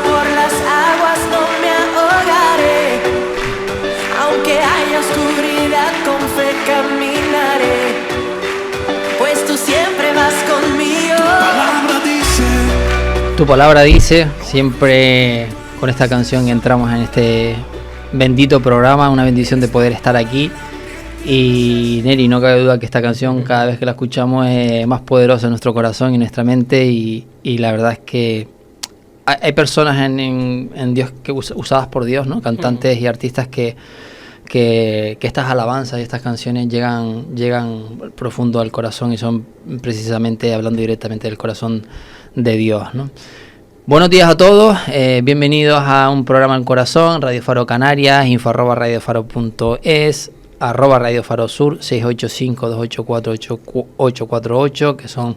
por las aguas no me ahogaré. Aunque haya oscuridad, con fe caminaré, pues tú siempre vas conmigo. Tu palabra dice, siempre con esta canción entramos en este bendito programa, una bendición de poder estar aquí. Y Neri, no cabe duda que esta canción cada vez que la escuchamos es más poderosa en nuestro corazón y en nuestra mente, y la verdad es que hay personas en Dios que usadas por Dios, ¿no? Cantantes y artistas que estas alabanzas y estas canciones llegan profundo al corazón y son precisamente hablando directamente del corazón de Dios, ¿no? Buenos días a todos, bienvenidos a un programa en corazón, Radio Faro Canarias, info@radiofaro.es, @Radio Faro Sur, 685-284-8848, que son,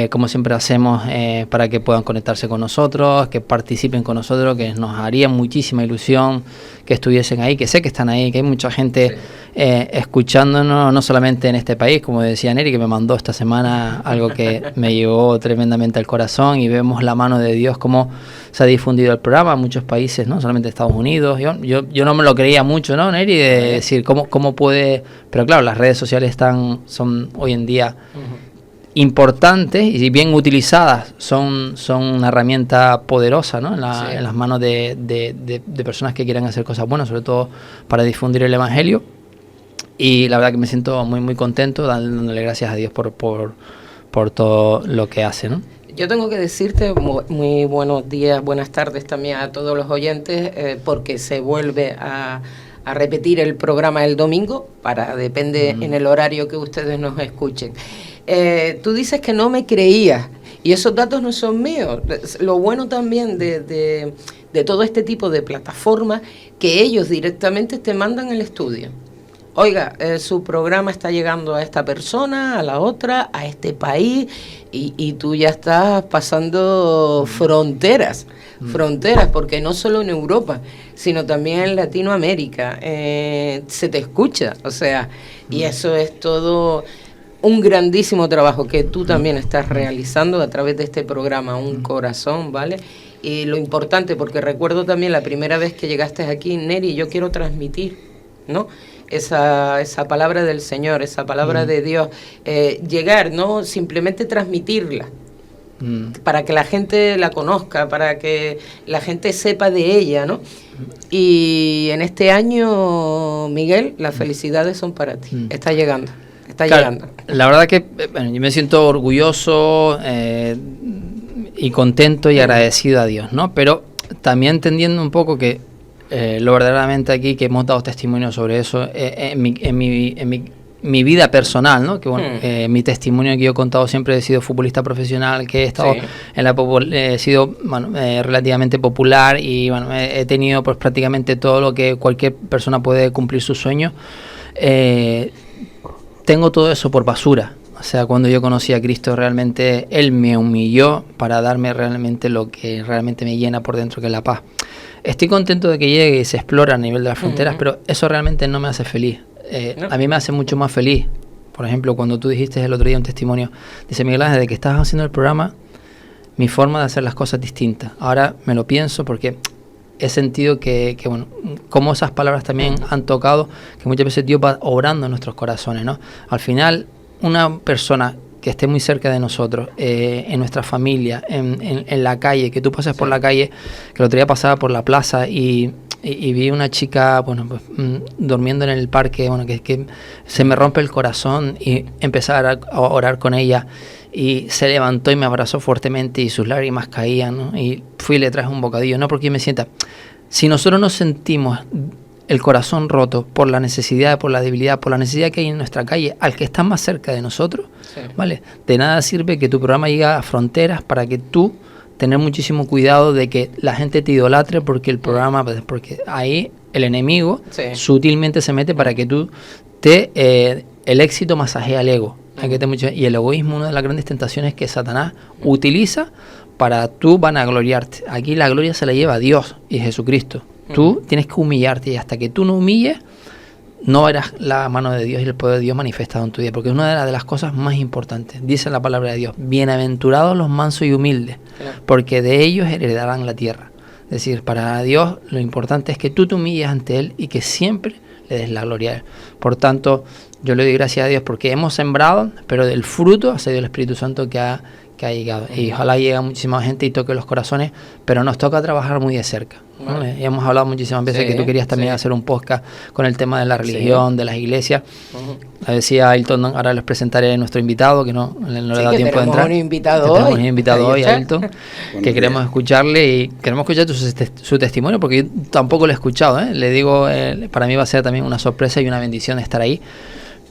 como siempre hacemos, para que puedan conectarse con nosotros, que participen con nosotros, que nos haría muchísima ilusión que estuviesen ahí, que sé que están ahí, que hay mucha gente escuchándonos, no solamente en este país, como decía Neri, que me mandó esta semana algo que me llevó tremendamente al corazón, y vemos la mano de Dios, cómo se ha difundido el programa en muchos países, no solamente Estados Unidos. Yo no me lo creía mucho, ¿no, Neri? De decir, ¿cómo puede...? Pero claro, las redes sociales son hoy en día importantes, y si bien utilizadas son una herramienta poderosa, ¿no? En las manos de personas que quieran hacer cosas buenas, sobre todo para difundir el Evangelio. Y la verdad que me siento muy muy contento, dándole gracias a Dios por todo lo que hace, ¿no? Yo tengo que decirte muy buenos días, buenas tardes también a todos los oyentes, porque se vuelve a repetir el programa el domingo, depende en el horario que ustedes nos escuchen. Tú dices que no me creías, y esos datos no son míos. Lo bueno también de todo este tipo de plataformas, que ellos directamente te mandan el estudio. Oiga, su programa está llegando a esta persona, a la otra, a este país, y tú ya estás pasando fronteras, porque no solo en Europa, sino también en Latinoamérica se te escucha, o sea, y eso es todo un grandísimo trabajo que tú también estás realizando a través de este programa, Un Corazón, ¿vale? Y lo importante, porque recuerdo también la primera vez que llegaste aquí, Neri, yo quiero transmitir, ¿no?, esa palabra del Señor, esa palabra de Dios, llegar, no simplemente transmitirla, para que la gente la conozca, para que la gente sepa de ella, ¿no? Y en este año, Miguel, las felicidades son para ti. Está llegando. La verdad que yo me siento orgulloso y contento y agradecido a Dios, ¿no? Pero también entendiendo un poco que lo verdaderamente aquí, que hemos dado testimonio sobre eso, en mi vida personal, ¿no? Que bueno, mi testimonio que yo he contado, siempre he sido futbolista profesional, que he estado he sido relativamente popular, y bueno, he tenido pues prácticamente todo lo que cualquier persona puede cumplir sus sueños. Tengo todo eso por basura. O sea, cuando yo conocí a Cristo, realmente Él me humilló para darme realmente lo que realmente me llena por dentro, que es la paz. Estoy contento de que llegue y se explora a nivel de las fronteras, pero eso realmente no me hace feliz. No. A mí me hace mucho más feliz. Por ejemplo, cuando tú dijiste el otro día un testimonio, dice Miguel Ángel, desde que estabas haciendo el programa, mi forma de hacer las cosas es distinta. Ahora me lo pienso, porque he sentido que bueno, como esas palabras también han tocado, que muchas veces Dios va obrando en nuestros corazones, ¿no? Al final, una persona que esté muy cerca de nosotros, en nuestra familia, en la calle, que tú pases por la calle, que el otro día pasaba por la plaza y vi una chica, bueno, pues, durmiendo en el parque, bueno, que se me rompe el corazón, y empezar a orar con ella, y se levantó y me abrazó fuertemente, y sus lágrimas caían, ¿no? Y fui y le traje un bocadillo, no porque me sienta. Si nosotros nos sentimos el corazón roto por la necesidad, por la debilidad, por la necesidad que hay en nuestra calle, al que está más cerca de nosotros, ¿vale? De nada sirve que tu programa llegue a fronteras, para que tú tener muchísimo cuidado de que la gente te idolatre, porque el programa, porque ahí el enemigo sutilmente se mete para que tú el éxito masajea el ego. Y el egoísmo, una de las grandes tentaciones que Satanás utiliza para tú vanagloriarte. Aquí la gloria se la lleva a Dios y Jesucristo. Tú tienes que humillarte, y hasta que tú no humilles, no verás la mano de Dios y el poder de Dios manifestado en tu vida, porque es una de las cosas más importantes. Dice la palabra de Dios: bienaventurados los mansos y humildes, porque de ellos heredarán la tierra. Es decir, para Dios lo importante es que tú te humilles ante Él y que siempre le des la gloria a Él. Por tanto, yo le doy gracias a Dios porque hemos sembrado, pero del fruto ha sido el Espíritu Santo que ha llegado. Y ojalá llegue muchísima gente y toque los corazones, pero nos toca trabajar muy de cerca, ¿no? Y hemos hablado muchísimas veces que tú querías también hacer un podcast con el tema de la religión, de las iglesias. Decía Ailton, ahora les presentaré a nuestro invitado, que no le da tiempo de entrar. Tenemos un invitado hoy, Ailton, que queremos escucharle y queremos escuchar su testimonio, porque yo tampoco lo he escuchado, ¿eh? Le digo, para mí va a ser también una sorpresa y una bendición estar ahí.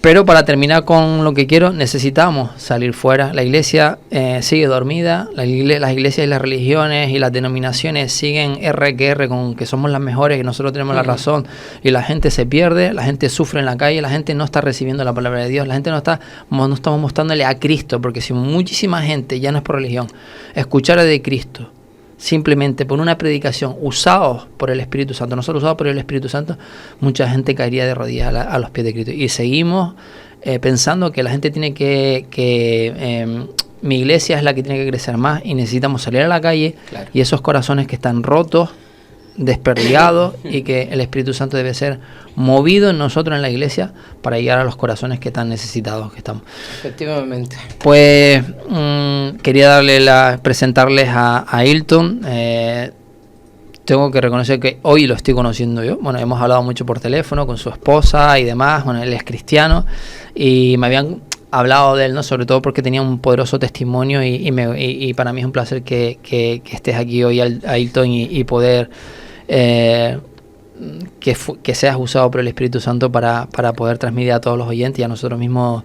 Pero para terminar con lo que quiero, necesitamos salir fuera. La iglesia sigue dormida, las iglesias y las religiones y las denominaciones siguen R con que somos las mejores, que nosotros tenemos la razón, y la gente se pierde, la gente sufre en la calle, la gente no está recibiendo la palabra de Dios, la gente no estamos mostrándole a Cristo, porque si muchísima gente, ya no es por religión, escuchara de Cristo, simplemente por una predicación usados por el Espíritu Santo, nosotros usados por el Espíritu Santo, mucha gente caería de rodillas a los pies de Cristo. Y seguimos pensando que la gente tiene mi iglesia es la que tiene que crecer más y necesitamos salir a la calle, y esos corazones que están rotos, desperdigados, y que el Espíritu Santo debe ser movido en nosotros en la iglesia para llegar a los corazones que están necesitados que estamos. Efectivamente. Pues quería presentarles a Ailton. Tengo que reconocer que hoy lo estoy conociendo yo. Bueno, hemos hablado mucho por teléfono con su esposa y demás. Bueno, él es cristiano y me habían hablado de él, ¿no? Sobre todo porque tenía un poderoso testimonio y para mí es un placer que estés aquí hoy, Ailton, y poder que seas usado por el Espíritu Santo para poder transmitir a todos los oyentes y a nosotros mismos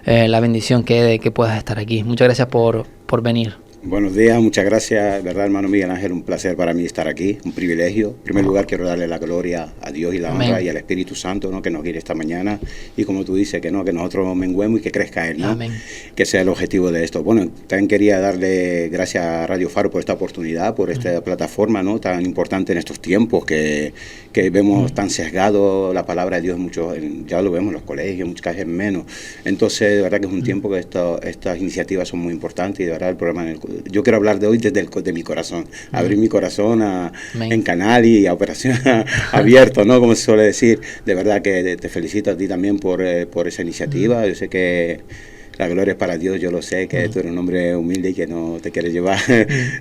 la bendición que puedas estar aquí. Muchas gracias por venir. Buenos días, muchas gracias, verdad, hermano Miguel Ángel, un placer para mí estar aquí, un privilegio. En primer lugar, quiero darle la gloria a Dios y la honra y al Espíritu Santo, ¿no? Que nos guíe esta mañana, y como tú dices, que nosotros menguemos y que crezca Él, ¿no? Amén. Que sea el objetivo de esto. Bueno, también quería darle gracias a Radio Faro por esta oportunidad, por esta plataforma, ¿no? Tan importante en estos tiempos que vemos tan sesgado la palabra de Dios, ya lo vemos en los colegios, muchas veces menos. Entonces, de verdad que es un tiempo que estas iniciativas son muy importantes, y de verdad el programa yo quiero hablar de hoy desde mi corazón, abrir mi corazón en canal y a operación abierto, ¿no? Como se suele decir. De verdad que te felicito a ti también por esa iniciativa. Yo sé que la gloria es para Dios, yo lo sé, que tú eres un hombre humilde y que no te quieres llevar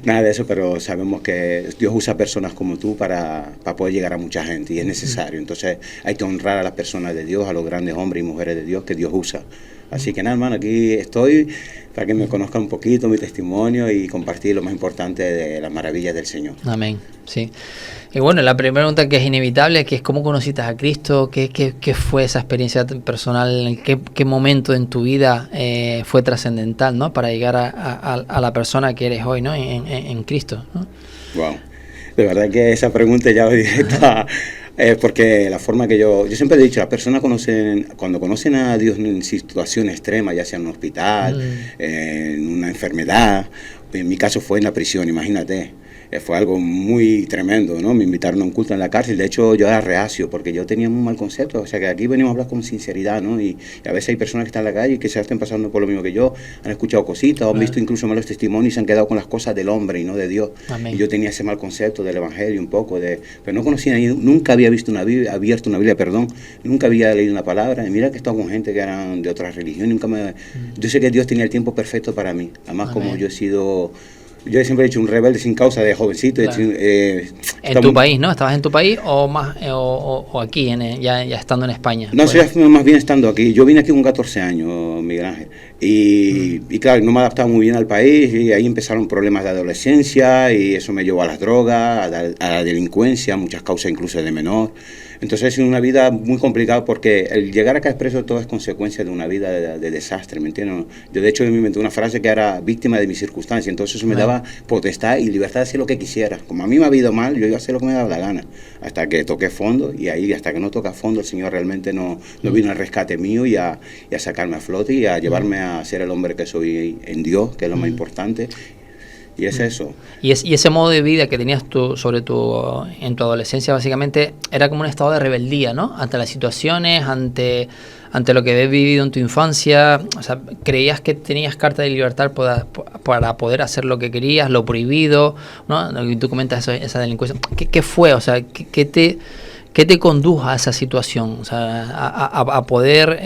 nada de eso, pero sabemos que Dios usa personas como tú para poder llegar a mucha gente, y es necesario. Entonces hay que honrar a las personas de Dios, a los grandes hombres y mujeres de Dios que Dios usa. Así que nada, hermano, aquí estoy para que me conozcan un poquito mi testimonio y compartir lo más importante de las maravillas del Señor. Amén, sí. Y bueno, la primera pregunta que es inevitable, que es ¿cómo conociste a Cristo? ¿Qué fue esa experiencia personal? ¿En qué momento en tu vida fue trascendental, ¿no? Para llegar a la persona que eres hoy, ¿no? En Cristo, ¿no? Wow. De verdad que esa pregunta ya va directa. Porque la forma que yo siempre he dicho, las personas cuando conocen a Dios en situaciones extremas, ya sea en un hospital, en una enfermedad, en mi caso fue en la prisión, imagínate. Fue algo muy tremendo, ¿no? Me invitaron a un culto en la cárcel. De hecho, yo era reacio porque yo tenía un mal concepto. O sea, que aquí venimos a hablar con sinceridad, ¿no? Y a veces hay personas que están en la calle y que se estén pasando por lo mismo que yo, han escuchado cositas, han visto incluso malos testimonios y se han quedado con las cosas del hombre y no de Dios. Amén. Y yo tenía ese mal concepto del evangelio un poco, pero no conocía, nunca había visto abierto una Biblia, nunca había leído una palabra. Y mira que he estado con gente que eran de otras religiones. Yo sé que Dios tenía el tiempo perfecto para mí. Además, como yo siempre he hecho un rebelde sin causa de jovencito. Claro. En tu país, ¿no? ¿Estabas en tu país o más o aquí, ya estando en España? No, más bien estando aquí. Yo vine aquí con 14 años, Miguel Ángel. Y claro, no me adaptaba muy bien al país, y ahí empezaron problemas de adolescencia, y eso me llevó a las drogas, a la delincuencia, muchas causas incluso de menor. Entonces es una vida muy complicada, porque el llegar acá expreso todo es consecuencia de una vida de desastre, ¿me entiendes? Yo de hecho me inventé una frase que era víctima de mis circunstancias, entonces eso me daba potestad y libertad de hacer lo que quisiera. Como a mí me ha ido mal, yo iba a hacer lo que me daba la gana, hasta que toqué fondo, y ahí hasta que no toca fondo el Señor realmente no vino al rescate mío y a sacarme a flote y a llevarme a ser el hombre que soy en Dios, que es lo más importante. Y es eso. Y ese modo de vida que tenías tú en tu adolescencia, básicamente, era como un estado de rebeldía, ¿no? Ante las situaciones, ante lo que habías vivido en tu infancia. O sea, creías que tenías carta de libertad para poder hacer lo que querías, lo prohibido, ¿no? Y tú comentas esa delincuencia. ¿Qué fue? O sea, ¿qué te condujo a esa situación? O sea, a poder,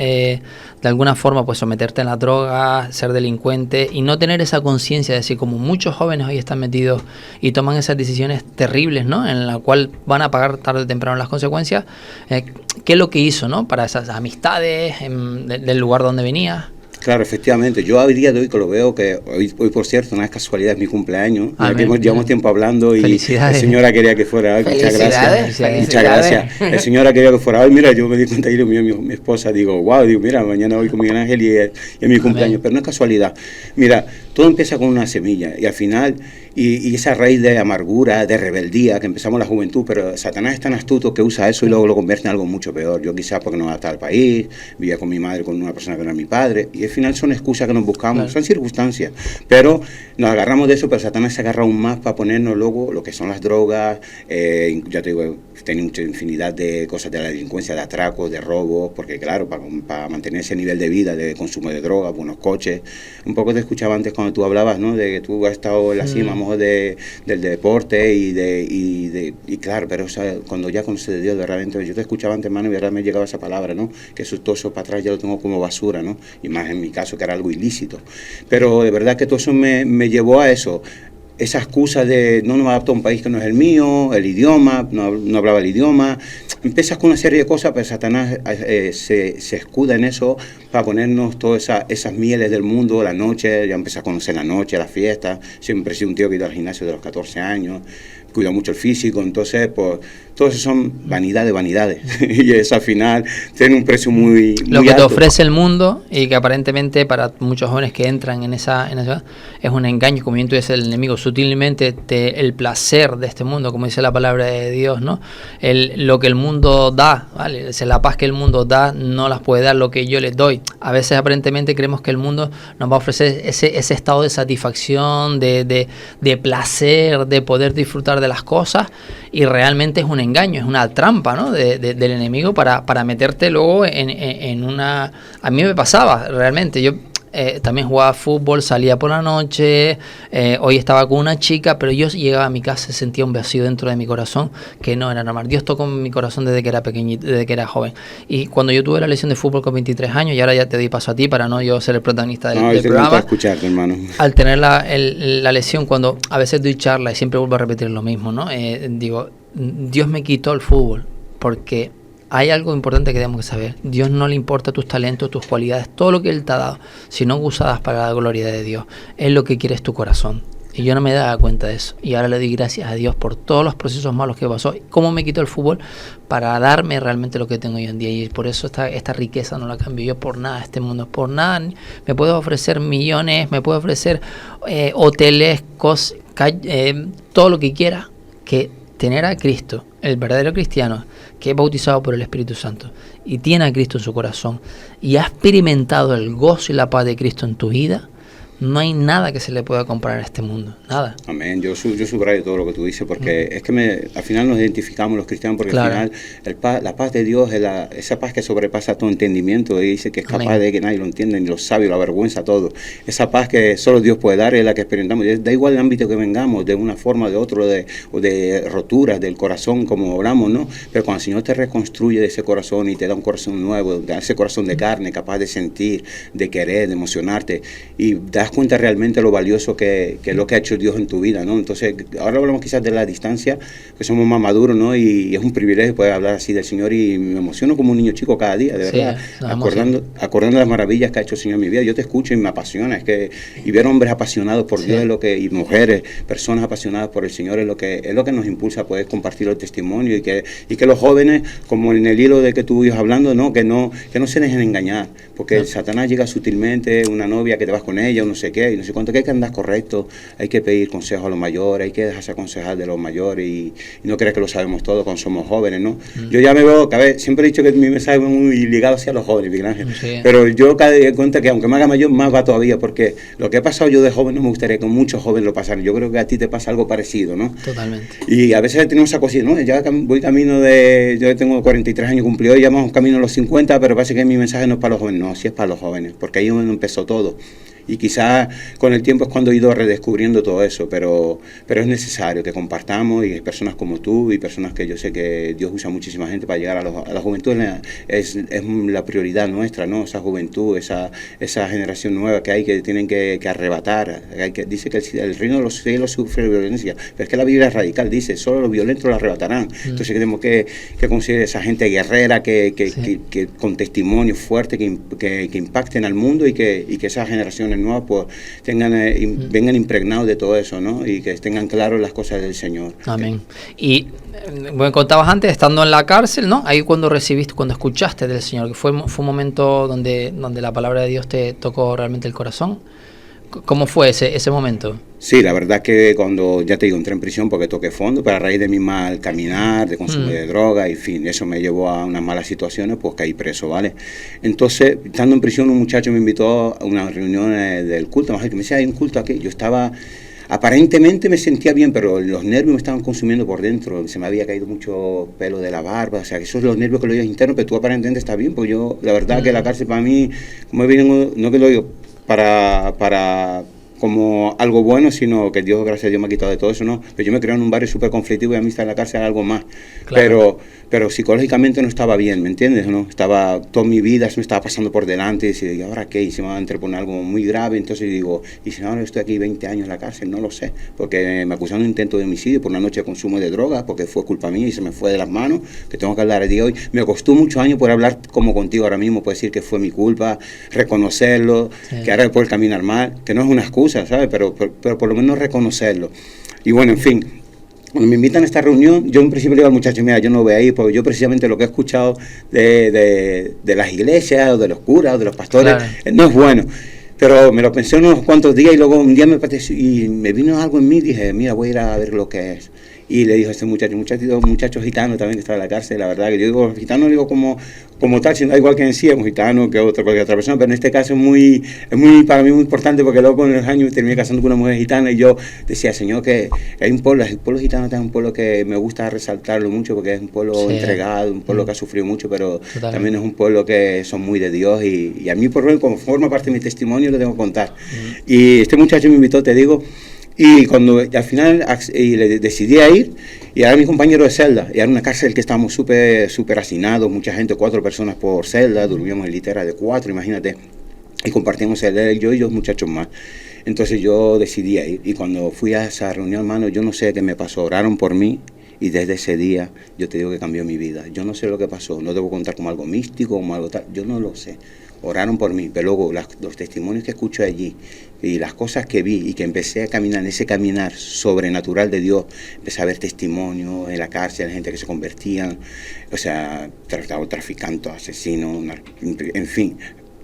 de alguna forma, pues someterte a la droga, ser delincuente y no tener esa conciencia de decir, como muchos jóvenes hoy están metidos y toman esas decisiones terribles, ¿no? En la cual van a pagar tarde o temprano las consecuencias. ¿Qué es lo que hizo, ¿no? Para esas amistades del lugar donde venías? Claro, efectivamente. Yo a día de hoy que lo veo, que hoy por cierto, no es casualidad, es mi cumpleaños. Llevamos tiempo hablando y la señora quería que fuera hoy. Muchas gracias. Muchas gracias. La señora quería que fuera hoy. Mira, yo me di cuenta y mi esposa, digo, wow, mira, mañana voy con Miguel Ángel y es mi cumpleaños. Pero no es casualidad. Mira, todo empieza con una semilla y al final, y esa raíz de amargura, de rebeldía que empezamos la juventud, pero Satanás es tan astuto que usa eso y luego lo convierte en algo mucho peor. Yo quizás porque no me adaptaba al país, vivía con mi madre, con una persona que no era mi padre, y al final son excusas que nos buscamos, claro. Son circunstancias, pero nos agarramos de eso, pero Satanás se agarra aún más para ponernos luego lo que son las drogas, ya te digo, tenía mucha infinidad de cosas de la delincuencia, de atracos, de robos, porque claro, para mantener ese nivel de vida, de consumo de drogas, buenos coches. Un poco te escuchaba antes cuando tú hablabas, ¿no? De que tú has estado en la cima, del deporte y claro, pero o sea, cuando ya conoces de Dios, realmente, yo te escuchaba antes, hermano, y verdad me llegaba esa palabra, ¿no? Que todo eso para atrás ya lo tengo como basura, ¿no? Y más en mi caso, que era algo ilícito. Pero de verdad que todo eso me llevó a eso. Esa excusa de no me adapto a un país que no es el mío, el idioma, no hablaba el idioma. Empiezas con una serie de cosas, pero Satanás se escuda en eso para ponernos todas esas mieles del mundo, la noche, ya empiezas a conocer la noche, las fiestas. Siempre he sido un tío que ha ido al gimnasio de los 14 años, cuida mucho el físico, entonces, pues, todo eso son vanidad de vanidades. Y eso al final tiene un precio muy lo que alto. Te ofrece el mundo y que aparentemente para muchos jóvenes que entran en esa es un engaño, como bien tú dices, el enemigo sutilmente el placer de este mundo, como dice la palabra de Dios, ¿no? Lo que el mundo da, ¿vale? La paz que el mundo da no las puede dar lo que yo les doy. A veces aparentemente creemos que el mundo nos va a ofrecer ese estado de satisfacción, de placer, de poder disfrutar de las cosas, y realmente es un engaño, es una trampa, ¿no? del enemigo para meterte luego en una... A mí me pasaba realmente, yo también jugaba fútbol, salía por la noche, hoy estaba con una chica, pero yo llegaba a mi casa y sentía un vacío dentro de mi corazón que no era normal. Dios tocó mi corazón desde que era pequeñito, desde que era joven. Y cuando yo tuve la lesión de fútbol con 23 años, y ahora ya te doy paso a ti para no yo ser el protagonista del programa. Escucharte, hermano. Al tener la lesión, cuando a veces doy charla y siempre vuelvo a repetir lo mismo, ¿no? Digo, Dios me quitó el fútbol porque hay algo importante que tenemos que saber. Dios no le importa tus talentos, tus cualidades, todo lo que Él te ha dado, sino usadas para la gloria de Dios. Él lo que quiere es tu corazón. Y yo no me daba cuenta de eso. Y ahora le doy gracias a Dios por todos los procesos malos que pasó. Cómo me quitó el fútbol para darme realmente lo que tengo hoy en día. Y por eso esta riqueza no la cambio yo por nada. Este mundo por nada. Me puede ofrecer millones, me puede ofrecer hoteles, todo lo que quiera. Que tener a Cristo, el verdadero cristiano, que es bautizado por el Espíritu Santo y tiene a Cristo en su corazón y ha experimentado el gozo y la paz de Cristo en tu vida, no hay nada que se le pueda comparar a este mundo, nada. Amén. Yo subrayo todo lo que tú dices porque es que al final nos identificamos los cristianos porque claro. Al final la paz de Dios es esa paz que sobrepasa todo entendimiento y dice que es capaz Amén. De que nadie lo entienda, ni lo sabe, lo avergüenza todo. Esa paz que solo Dios puede dar es la que experimentamos. Da igual el ámbito que vengamos, de una forma o de otro, o de roturas del corazón, como hablamos, ¿no? Pero cuando el Señor te reconstruye de ese corazón y te da un corazón nuevo, da ese corazón de carne, capaz de sentir, de querer, de emocionarte, y das cuenta realmente lo valioso que es lo que ha hecho Dios en tu vida, ¿no? Entonces, ahora hablamos quizás de la distancia, que somos más maduros, ¿no? Y es un privilegio poder hablar así del Señor y me emociono como un niño chico cada día, de verdad, acordando las maravillas que ha hecho el Señor en mi vida. Yo te escucho y me apasiona, y ver hombres apasionados por Dios y mujeres, personas apasionadas por el Señor es lo que nos impulsa a poder compartir el testimonio y que los jóvenes, como en el hilo de que tú ibas hablando, ¿no? Que no se dejen engañar, porque Satanás llega sutilmente, una novia que te vas con ella, unos sé qué, y no sé cuánto, que hay que andar correcto, hay que pedir consejo a los mayores, hay que dejarse aconsejar de los mayores y no creer que lo sabemos todo cuando somos jóvenes, ¿no? Yo ya me veo, siempre he dicho que mi mensaje es muy ligado hacia los jóvenes, Miguel Ángel, pero yo cada día cuenta que aunque me haga mayor, más va todavía, porque lo que he pasado yo de joven no me gustaría que muchos jóvenes lo pasaran. Yo creo que a ti te pasa algo parecido, ¿no? Totalmente. Y a veces tenemos esa cosita, ¿no? Ya voy camino yo tengo 43 años cumplidos, ya vamos camino a los 50, pero parece que mi mensaje no es para los jóvenes, no, sí es para los jóvenes, porque ahí es donde empezó todo. Y quizás con el tiempo es cuando he ido redescubriendo todo eso, pero es necesario que compartamos, y personas como tú y personas que yo sé que Dios usa muchísima gente para llegar a la juventud. Es la prioridad nuestra, ¿no? Esa juventud, esa generación nueva que hay, que tienen que arrebatar. Dice que el reino de los cielos sufre violencia, pero es que la Biblia es radical, dice, solo los violentos lo arrebatarán. Entonces tenemos que conseguir esa gente guerrera que con testimonio fuerte, que impacten al mundo y que esas generaciones nuevas pues vengan impregnados de todo eso, ¿no? Y que tengan claro las cosas del Señor. Amén. Y bueno, contabas antes, estando en la cárcel, ¿no? Ahí cuando escuchaste del Señor, que fue un momento donde la palabra de Dios te tocó realmente el corazón. ¿Cómo fue ese momento? Sí, la verdad que cuando, ya te digo, entré en prisión porque toqué fondo, pero a raíz de mi mal caminar, de consumo de droga, y en fin, eso me llevó a unas malas situaciones, pues caí preso, ¿vale? Entonces, estando en prisión, un muchacho me invitó a una reunión del culto, que me decía, hay un culto aquí. Yo estaba, aparentemente me sentía bien, pero los nervios me estaban consumiendo por dentro, se me había caído mucho pelo de la barba, o sea, que esos son los nervios que lo digo internos, pero tú aparentemente estás bien, porque yo, la verdad que la cárcel para mí, como vengo, no que lo digo, para como algo bueno, sino que Dios, gracias a Dios, me ha quitado de todo eso, ¿no? Pero yo me crié en un barrio súper conflictivo y a mí estar en la cárcel era algo más. Claro. Pero psicológicamente no estaba bien, ¿me entiendes? ¿No? Estaba, toda mi vida se me estaba pasando por delante y decía, ¿y ahora qué? Y se me va a entreponer algo muy grave, entonces digo, y si ahora estoy aquí 20 años en la cárcel, no lo sé, porque me acusaron de un intento de homicidio por una noche de consumo de drogas, porque fue culpa mía y se me fue de las manos, que tengo que hablar el día de hoy. Me costó muchos años por hablar como contigo ahora mismo, puedo decir que fue mi culpa, reconocerlo, que ahora puedo caminar mal, que no es una excusa, ¿sabes? Pero por lo menos reconocerlo. Y bueno, en fin, cuando me invitan a esta reunión, yo en principio le digo al muchacho, mira, yo no voy a ir, porque yo precisamente lo que he escuchado de las iglesias, o de los curas, o de los pastores, no es bueno. Pero me lo pensé unos cuantos días y luego un día me pareció, y me vino algo en mí y dije, mira, voy a ir a ver lo que es. Y le dijo a este muchacho gitano también que estaba en la cárcel, la verdad que yo digo, gitano no digo como tal, sino igual que en sí, es un gitano que cualquier otra persona, pero en este caso es muy para mí muy importante, porque luego con los años terminé casando con una mujer gitana y yo decía, Señor, que hay un pueblo, el pueblo gitano es un pueblo que me gusta resaltarlo mucho, porque es un pueblo entregado, un pueblo que ha sufrido mucho, pero también es un pueblo que son muy de Dios y a mí por lo como forma parte de mi testimonio lo tengo que contar. Y este muchacho me invitó, te digo, y cuando al final le decidí a ir, y era mi compañero de celda, y era una cárcel que estábamos súper hacinados, mucha gente, 4 personas por celda, dormíamos en litera de 4, imagínate, y compartíamos celda, yo y 2 muchachos más. Entonces yo decidí a ir, y cuando fui a esa reunión, hermano, yo no sé qué me pasó, oraron por mí, y desde ese día yo te digo que cambió mi vida. Yo no sé lo que pasó, no debo contar como algo místico, como algo tal, yo no lo sé. Oraron por mí, pero luego los testimonios que escuché allí y las cosas que vi y que empecé a caminar, en ese caminar sobrenatural de Dios, empecé a ver testimonios en la cárcel, gente que se convertían, o sea, traficantes, asesinos, en fin.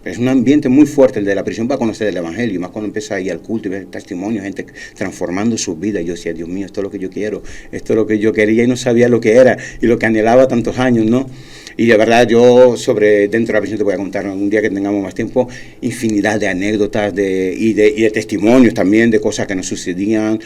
Es un ambiente muy fuerte el de la prisión para conocer el Evangelio, y más cuando empieza a ir al culto y ver testimonios, gente transformando sus vidas. Y yo decía, Dios mío, esto es lo que yo quiero, esto es lo que yo quería y no sabía lo que era y lo que anhelaba tantos años, ¿no? Y de verdad yo dentro de la prisión te voy a contar un día que tengamos más tiempo, infinidad de anécdotas y de testimonios también de cosas que nos sucedían.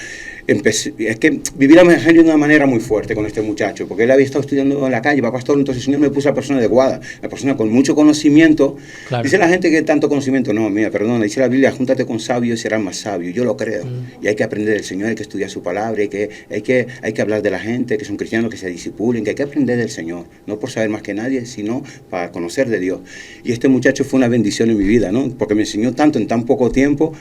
Es que viví el Evangelio de una manera muy fuerte con este muchacho, porque él había estado estudiando en la calle, va pastor, entonces el Señor me puso a la persona adecuada, la persona con mucho conocimiento. Claro. Dice la gente que tanto conocimiento, no, mira, perdona, dice la Biblia, júntate con sabios y serás más sabio, yo lo creo, y hay que aprender del Señor, hay que estudiar su palabra, hay que hablar de la gente, que son cristianos, que se discipulen, que hay que aprender del Señor, no por saber más que nadie, sino para conocer de Dios. Y este muchacho fue una bendición en mi vida, ¿no? Porque me enseñó tanto en tan poco tiempo.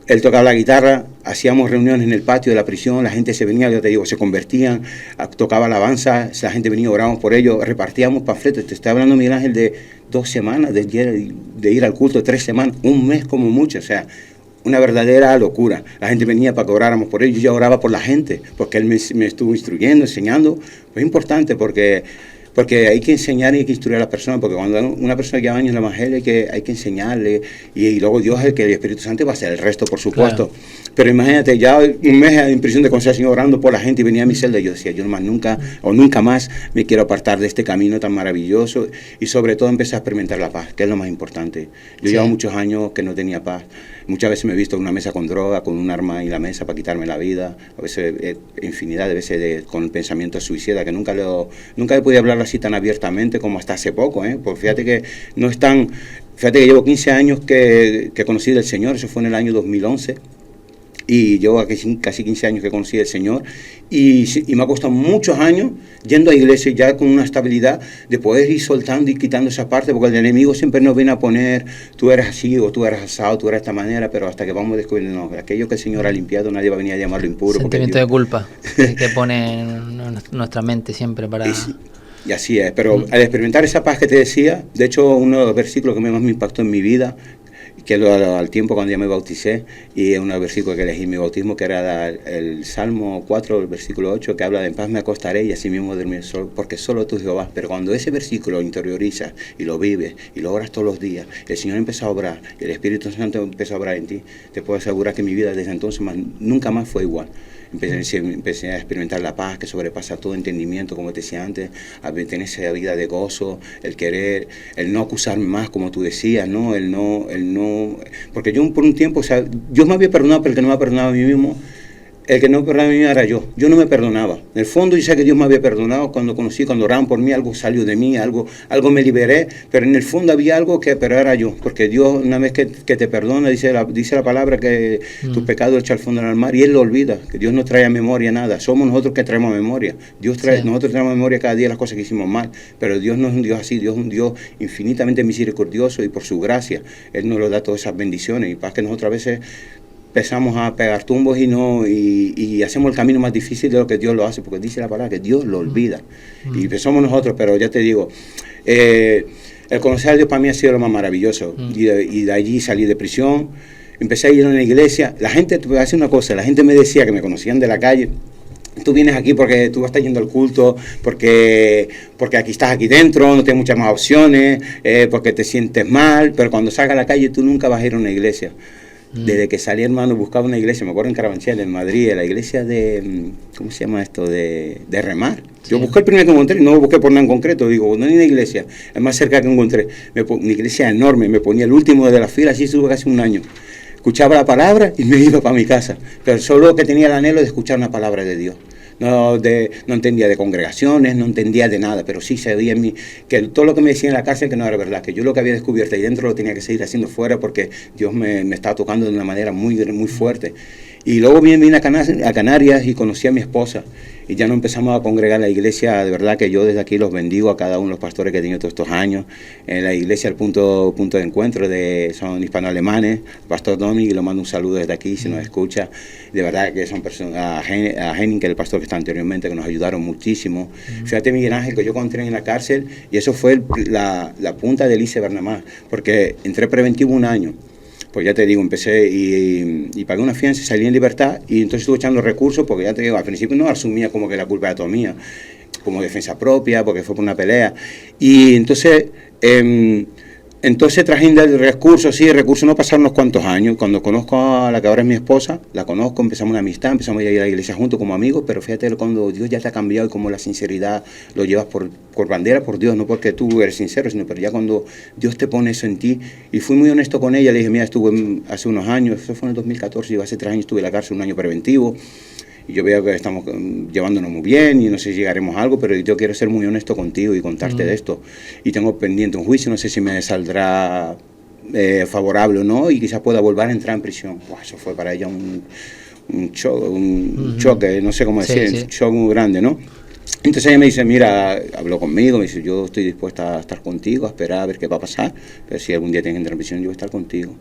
Él tocaba la guitarra, hacíamos reuniones en el patio de la prisión, la gente se venía, yo te digo, se convertían, tocaba alabanza, la gente venía, orábamos por ellos, repartíamos panfletos. Te estoy hablando, Miguel Ángel, de 2 semanas, de ir al culto, 3 semanas, un mes como mucho, o sea, una verdadera locura. La gente venía para que oráramos por ellos, yo ya oraba por la gente, porque él me estuvo instruyendo, enseñando. Fue importante porque porque hay que enseñar y hay que instruir a las personas, porque cuando una persona lleva años en el Evangelio hay que enseñarle, y luego Dios es el que el Espíritu Santo va a hacer el resto, por supuesto. Claro. Pero imagínate, ya un mes de impresión de conocer al Señor orando por la gente, y venía a mi celda y yo decía, yo más nunca más me quiero apartar de este camino tan maravilloso, y sobre todo empecé a experimentar la paz, que es lo más importante. Yo llevo muchos años que no tenía paz. Muchas veces me he visto en una mesa con droga, con un arma en la mesa para quitarme la vida, a veces infinidad de veces con pensamientos suicidas, que nunca he podido hablar así tan abiertamente como hasta hace poco, porque fíjate que no es tan... Fíjate que llevo 15 años que conocí del Señor, eso fue en el año 2011, y llevo casi 15 años que conocí al Señor, y me ha costado muchos años yendo a iglesia ya con una estabilidad de poder ir soltando y quitando esa parte, porque el enemigo siempre nos viene a poner, tú eres así, o tú eres asado, tú eres de esta manera, pero hasta que vamos descubriendo, no, aquello que el Señor ha limpiado, nadie va a venir a llamarlo impuro. Sentimiento de culpa que pone en nuestra mente siempre para... Y así es, pero al experimentar esa paz que te decía, de hecho uno de los versículos que más me impactó en mi vida, que al tiempo cuando ya me bauticé, y es un versículo que elegí en mi bautismo, que era el Salmo 4, el versículo 8, que habla de en paz me acostaré y así mismo dormiré solo, porque solo tú Jehová. Pero cuando ese versículo lo interiorizas y lo vives y lo oras todos los días, el Señor empezó a obrar, el Espíritu Santo empezó a obrar en ti, te puedo asegurar que mi vida desde entonces nunca más fue igual. Empecé a experimentar la paz que sobrepasa todo entendimiento, como te decía antes, a tener esa vida de gozo, el querer, el no acusarme más, como tú decías, ¿no? El no, porque yo por un tiempo, o sea, Dios me había perdonado, pero el que no me ha perdonado a mí mismo, el que no me perdonaba a mí era yo no me perdonaba. En el fondo yo sé que Dios me había perdonado cuando oraban por mí, algo salió de mí, algo me liberé, pero en el fondo había algo pero era yo, porque Dios una vez que te perdona, dice la palabra que tus pecados echa al fondo del mar, y Él lo olvida, que Dios no trae a memoria nada, somos nosotros que traemos a memoria, nosotros traemos a memoria cada día las cosas que hicimos mal, pero Dios no es un Dios así, Dios es un Dios infinitamente misericordioso, y por su gracia Él nos lo da todas esas bendiciones, y paz que nosotros a veces empezamos a pegar tumbos y hacemos el camino más difícil de lo que Dios lo hace, porque dice la palabra que Dios lo olvida. Y somos nosotros, pero ya te digo, el conocer a Dios para mí ha sido lo más maravilloso. Y de allí salí de prisión, empecé a ir a una iglesia. La gente, te voy a decir una cosa, la gente me decía que me conocían de la calle. Tú vienes aquí porque tú estás yendo al culto, porque aquí estás aquí dentro, no tienes muchas más opciones, porque te sientes mal, pero cuando salgas a la calle tú nunca vas a ir a una iglesia. Desde que salí, hermano, buscaba una iglesia, me acuerdo en Carabanchel, en Madrid, la iglesia de, ¿cómo se llama esto? De Remar. Sí. Yo busqué el primer que encontré, no lo busqué por nada en concreto, digo, no hay una iglesia, es más cerca que encontré. Una iglesia enorme, me ponía el último de la fila, así estuve casi un año. Escuchaba la palabra y me iba para mi casa, pero solo que tenía el anhelo de escuchar una palabra de Dios. No entendía de congregaciones, no entendía de nada, pero sí sabía en mí que todo lo que me decía en la cárcel que no era verdad, que yo lo que había descubierto ahí dentro lo tenía que seguir haciendo fuera, porque Dios me estaba tocando de una manera muy fuerte. Y luego vine a Canarias y conocí a mi esposa, y ya no empezamos a congregar en la iglesia. De verdad que yo desde aquí los bendigo a cada uno de los pastores que he tenido todos estos años. En la iglesia, el punto de encuentro son hispanoalemanes, el pastor Dominic, y le mando un saludo desde aquí si nos escucha. De verdad que son personas, a Henning, que es el pastor que está anteriormente, que nos ayudaron muchísimo. Fíjate, Miguel Ángel, que yo entré en la cárcel, y eso fue la punta del iceberg nada más, porque entré preventivo un año. Pues ya te digo, empecé y pagué una fianza, salí en libertad, y entonces estuve echando recursos, porque ya te digo, al principio no asumía como que la culpa era toda mía, como defensa propia, porque fue por una pelea. Y entonces traje el recurso, sí, el recurso no pasaron unos cuantos años. Cuando conozco a la que ahora es mi esposa, la conozco, empezamos una amistad, empezamos a ir a la iglesia juntos como amigos, pero fíjate cuando Dios ya te ha cambiado y como la sinceridad lo llevas por bandera, por Dios, no porque tú eres sincero, sino pero ya cuando Dios te pone eso en ti. Y fui muy honesto con ella, le dije, mira, estuve hace unos años, eso fue en el 2014, yo hace 3 años estuve en la cárcel, un año preventivo, y yo veo que estamos llevándonos muy bien y no sé si llegaremos a algo, pero yo quiero ser muy honesto contigo y contarte de esto. Y tengo pendiente un juicio, no sé si me saldrá favorable o no, y quizás pueda volver a entrar en prisión. Buah, eso fue para ella un choque, no sé cómo decir, un shock muy grande, ¿no? Entonces ella me dice, mira, habló conmigo, me dice, yo estoy dispuesta a estar contigo, a esperar a ver qué va a pasar, pero si algún día tienes que entrar en prisión, yo voy a estar contigo.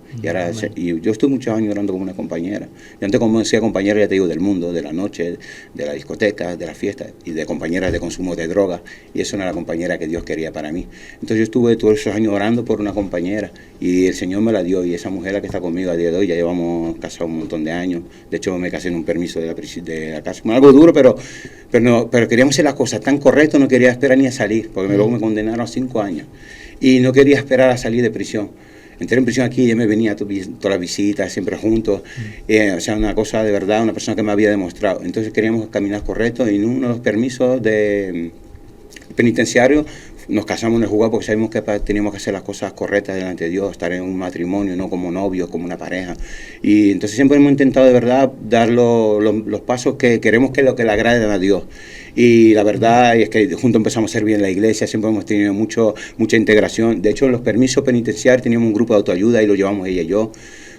Y yo estuve muchos años orando como una compañera. Yo antes, como decía, compañera, ya te digo, del mundo, de la noche, de la discoteca, de la fiesta, y de compañeras de consumo de drogas, y eso no era la compañera que Dios quería para mí. Entonces yo estuve todos esos años orando por una compañera, y el Señor me la dio, y esa mujer la que está conmigo a día de hoy, ya llevamos casados un montón de años. De hecho, me casé en un permiso de la cárcel, algo duro, pero queríamos hacer las cosas tan correctas, no quería esperar ni a salir, porque luego me condenaron a 5 años. Y no quería esperar a salir de prisión. Entré en prisión aquí y ella me venía a todas las visitas, siempre juntos. O sea, una cosa de verdad, una persona que me había demostrado. Entonces queríamos caminar correcto y en uno de los permisos de penitenciario nos casamos en el juzgado porque sabíamos que teníamos que hacer las cosas correctas delante de Dios, estar en un matrimonio, no como novios, como una pareja. Y entonces siempre hemos intentado de verdad dar los pasos que queremos que lo que le agraden a Dios. Y la verdad es que juntos empezamos a servir en la iglesia, siempre hemos tenido mucha integración. De hecho, en los permisos penitenciarios teníamos un grupo de autoayuda y lo llevamos ella y yo,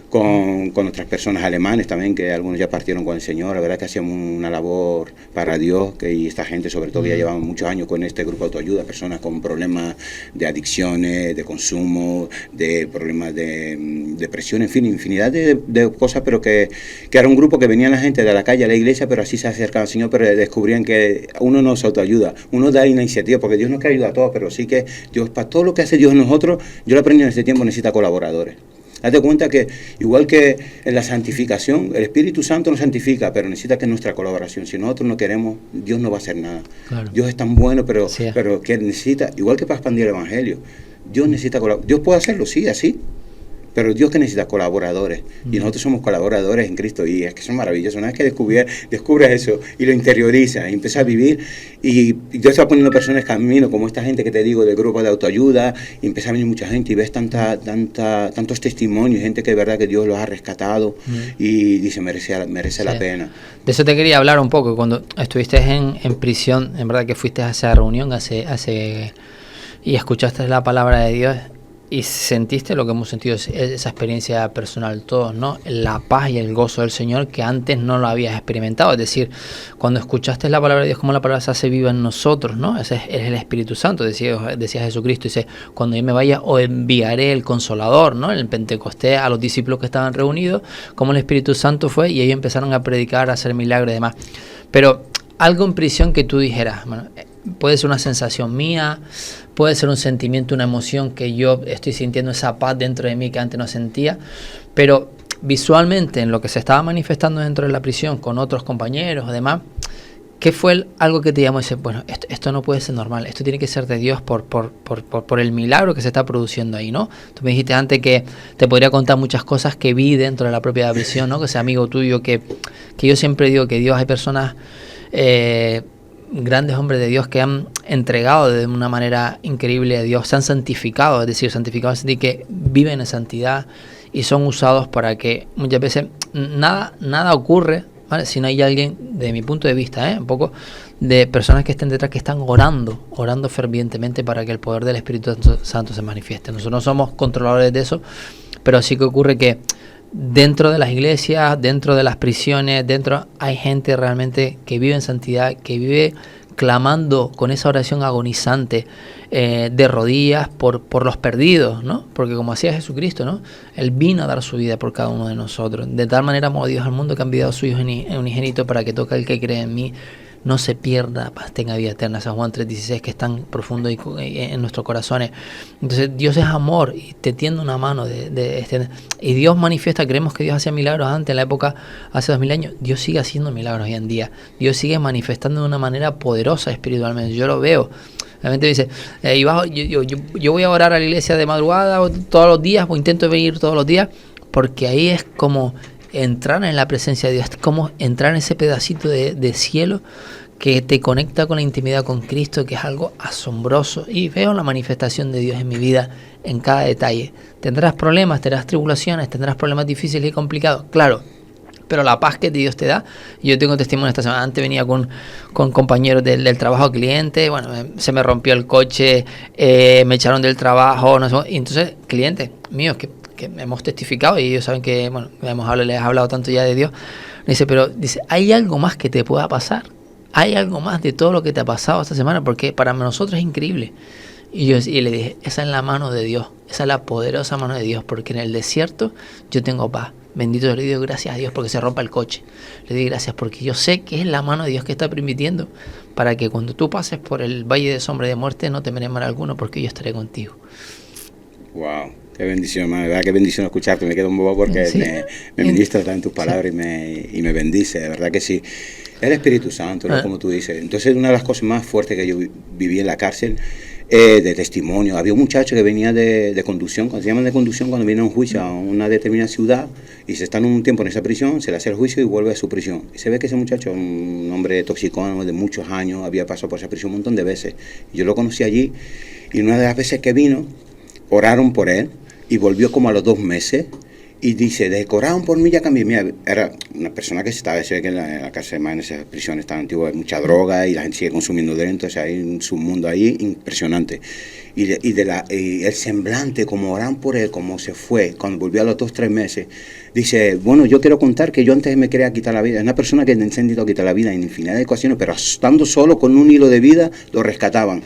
con otras personas alemanes también, que algunos ya partieron con el Señor. La verdad que hacíamos una labor para Dios, y esta gente sobre todo ya llevaban muchos años con este grupo de autoayuda, personas con problemas de adicciones, de consumo, de problemas de depresión, en fin, infinidad de cosas, pero que era un grupo que venía la gente de la calle a la iglesia, pero así se acercaba al Señor, pero descubrían que uno no se autoayuda, uno da iniciativa, porque Dios nos quiere ayudar a todos, pero sí que Dios, para todo lo que hace Dios en nosotros, yo lo aprendí en este tiempo, necesita colaboradores. Date cuenta que, igual que en la santificación, el Espíritu Santo nos santifica, pero necesita que nuestra colaboración. Si nosotros no queremos, Dios no va a hacer nada. Claro. Dios es tan bueno, pero que necesita, igual que para expandir el Evangelio, Dios necesita colaboración. Dios puede hacerlo, sí, así, pero Dios que necesita colaboradores, y nosotros somos colaboradores en Cristo, y es que son maravillosos. Una vez que descubres eso y lo interiorizas y empiezas a vivir, y Dios está poniendo personas en camino, como esta gente que te digo del grupo de autoayuda, y empieza a venir mucha gente y ves tantos testimonios, gente que de verdad que Dios los ha rescatado, y dice merece la pena. De eso te quería hablar un poco. Cuando estuviste en prisión, en verdad que fuiste a esa reunión y escuchaste la palabra de Dios, y sentiste lo que hemos sentido, esa experiencia personal todos, ¿no? La paz y el gozo del Señor que antes no lo habías experimentado. Es decir, cuando escuchaste la palabra de Dios, como la palabra se hace viva en nosotros, ¿no? Ese es el Espíritu Santo, decía Jesucristo. Dice, cuando yo me vaya, os enviaré el Consolador, ¿no? En el Pentecostés, a los discípulos que estaban reunidos, como el Espíritu Santo fue, y ellos empezaron a predicar, a hacer milagros y demás. Pero algo en prisión que tú dijeras, bueno, puede ser una sensación mía, puede ser un sentimiento, una emoción que yo estoy sintiendo, esa paz dentro de mí que antes no sentía, pero visualmente en lo que se estaba manifestando dentro de la prisión con otros compañeros o demás, ¿qué fue algo que te llamó y dice, bueno, esto no puede ser normal, esto tiene que ser de Dios por el milagro que se está produciendo ahí, ¿no? Tú me dijiste antes que te podría contar muchas cosas que vi dentro de la propia prisión, ¿no? Que ese amigo tuyo, que yo siempre digo que Dios, hay personas... grandes hombres de Dios que han entregado de una manera increíble a Dios, se han santificado, es decir, santificados, es decir, que viven en santidad y son usados para que muchas veces nada ocurre, ¿vale? Si no hay alguien, de mi punto de vista, un poco de personas que estén detrás, que están orando fervientemente para que el poder del Espíritu Santo se manifieste. Nosotros no somos controladores de eso, pero sí que ocurre que dentro de las iglesias, dentro de las prisiones, hay gente realmente que vive en santidad, que vive clamando con esa oración agonizante, de rodillas por los perdidos, ¿no? Porque como hacía Jesucristo, ¿no? Él vino a dar su vida por cada uno de nosotros. De tal manera amó Dios al mundo que ha enviado a su Hijo unigénito para que todo el que cree en mí no se pierda, tenga vida eterna. San Juan 3:16, que es tan profundo en nuestros corazones. Entonces Dios es amor y te tiende una mano y Dios manifiesta. Creemos que Dios hacía milagros antes, en la época, hace 2000 años. Dios sigue haciendo milagros hoy en día. Dios sigue manifestando de una manera poderosa espiritualmente. Yo lo veo. La gente dice, yo voy a orar a la iglesia de madrugada todos los días, o intento venir todos los días, porque ahí es como entrar en la presencia de Dios, es como entrar en ese pedacito de cielo que te conecta con la intimidad con Cristo, que es algo asombroso, y veo la manifestación de Dios en mi vida en cada detalle. Tendrás problemas, tendrás tribulaciones, tendrás problemas difíciles y complicados, claro, pero la paz que Dios te da. Yo tengo testimonio esta semana. Antes venía con compañeros del trabajo, cliente, bueno, se me rompió el coche, me echaron del trabajo, no sé, y entonces clientes míos que hemos testificado, y ellos saben que, bueno, les he hablado tanto ya de Dios. Me dice, pero dice, ¿hay algo más que te pueda pasar? ¿Hay algo más de todo lo que te ha pasado esta semana? Porque para nosotros es increíble. Y le dije, esa es la mano de Dios, esa es la poderosa mano de Dios, porque en el desierto yo tengo paz. Bendito, le digo gracias a Dios porque se rompa el coche. Le digo gracias porque yo sé que es la mano de Dios que está permitiendo para que cuando tú pases por el valle de sombra y de muerte no temeré mal alguno, porque yo estaré contigo. Wow. Qué bendición, hermano, de verdad, qué bendición escucharte. Me quedo un bobo porque me ministras en tus palabras, y me bendice, de verdad que sí. El Espíritu Santo, ¿no? Como tú dices. Entonces, una de las cosas más fuertes que yo viví en la cárcel, de testimonio. Había un muchacho que venía de conducción, cuando se llaman de conducción, cuando viene a un juicio a una determinada ciudad y se está un tiempo en esa prisión, se le hace el juicio y vuelve a su prisión. Y se ve que ese muchacho, un hombre toxicómano de muchos años, había pasado por esa prisión un montón de veces. Yo lo conocí allí y una de las veces que vino, oraron por él y volvió como a los 2 meses. Y dice, oraron por mí, ya cambié. Mira, era una persona que estaba, se ve que en la cárcel, en esas prisiones tan antiguas, hay mucha droga y la gente sigue consumiendo dentro, o sea, hay un submundo ahí impresionante. Y el semblante, como oran por él, como se fue, cuando volvió a los 2 o 3 meses, dice, bueno, yo quiero contar que yo antes me quería quitar la vida. Es una persona que se ha intentado quitar la vida en infinidad de ocasiones, pero estando solo con un hilo de vida, lo rescataban.